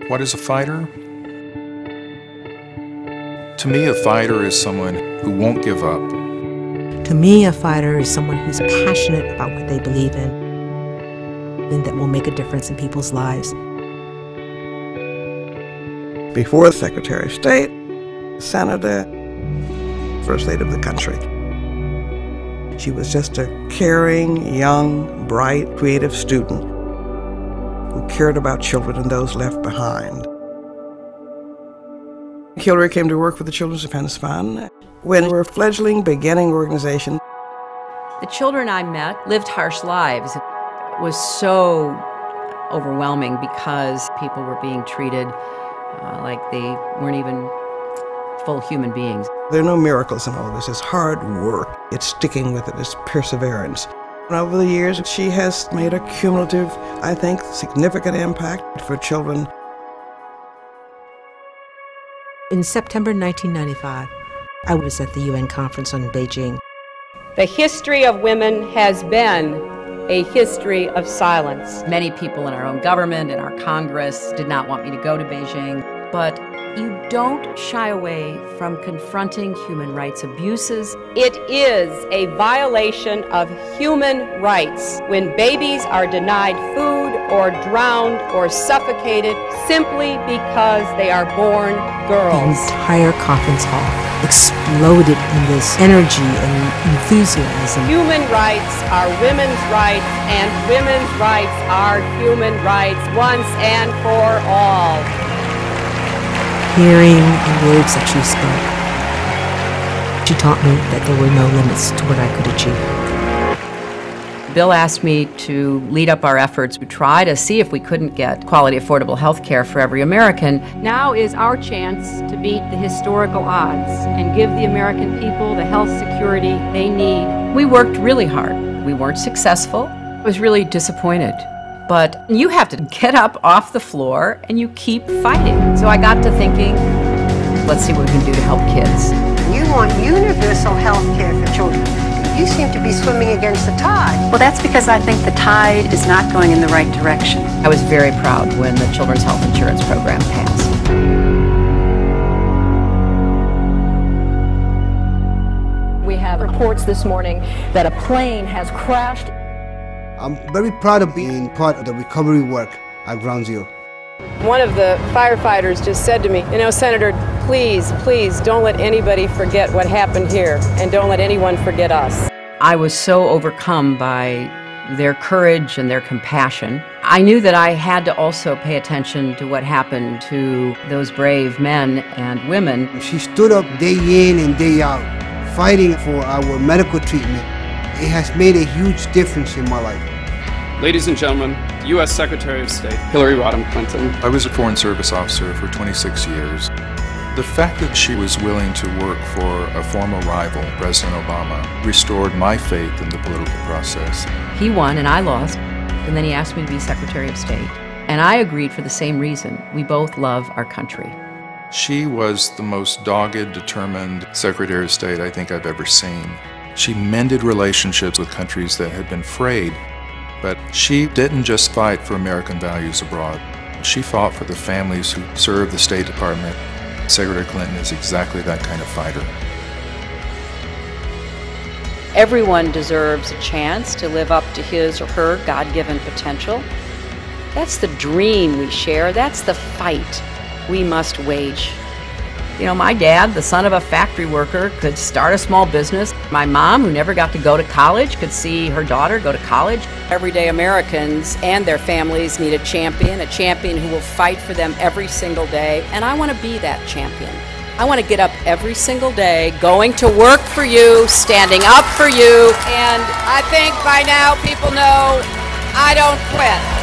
What is a fighter? To me, a fighter is someone who won't give up. To me, a fighter is someone who's passionate about what they believe in and that will make a difference in people's lives. Before the Secretary of State, Senator, First Lady of the country. She was just a caring, young, bright, creative student who cared about children and those left behind. Hillary came to work for the Children's Defense Fund when we were a fledgling, beginning organization. The children I met lived harsh lives. It was so overwhelming because people were being treated like they weren't even full human beings. There are no miracles in all of this. It's hard work. It's sticking with it. It's perseverance. And over the years, she has made a cumulative, I think, significant impact for children. In September 1995, I was at the UN conference on Beijing. The history of women has been a history of silence. Many people in our own government, in our Congress, did not want me to go to Beijing, but you don't shy away from confronting human rights abuses. It is a violation of human rights when babies are denied food or drowned or suffocated simply because they are born girls. The entire conference hall exploded in this energy and enthusiasm. Human rights are women's rights, and women's rights are human rights once and for all. Hearing the words that she spoke, she taught me that there were no limits to what I could achieve. Bill asked me to lead up our efforts to try to see if we couldn't get quality, affordable health care for every American. Now is our chance to beat the historical odds and give the American people the health security they need. We worked really hard. We weren't successful. I was really disappointed. But you have to get up off the floor and you keep fighting. So I got to thinking, let's see what we can do to help kids. You want universal health care for children. You seem to be swimming against the tide. Well, that's because I think the tide is not going in the right direction. I was very proud when the Children's Health Insurance Program passed. We have reports this morning that a plane has crashed. I'm very proud of being part of the recovery work at Ground Zero. One of the firefighters just said to me, you know, Senator, please don't let anybody forget what happened here, and don't let anyone forget us. I was so overcome by their courage and their compassion. I knew that I had to also pay attention to what happened to those brave men and women. She stood up day in and day out, fighting for our medical treatment. It has made a huge difference in my life. Ladies and gentlemen, U.S. Secretary of State Hillary Rodham Clinton. I was a Foreign Service officer for 26 years. The fact that she was willing to work for a former rival, President Obama, restored my faith in the political process. He won and I lost, and then he asked me to be Secretary of State. And I agreed for the same reason. We both love our country. She was the most dogged, determined Secretary of State I think I've ever seen. She mended relationships with countries that had been frayed. But she didn't just fight for American values abroad. She fought for the families who serve the State Department. Secretary Clinton is exactly that kind of fighter. Everyone deserves a chance to live up to his or her God-given potential. That's the dream we share. That's the fight we must wage. You know, my dad, the son of a factory worker, could start a small business. My mom, who never got to go to college, could see her daughter go to college. Everyday Americans and their families need a champion who will fight for them every single day. And I want to be that champion. I want to get up every single day, going to work for you, standing up for you. And I think by now people know I don't quit.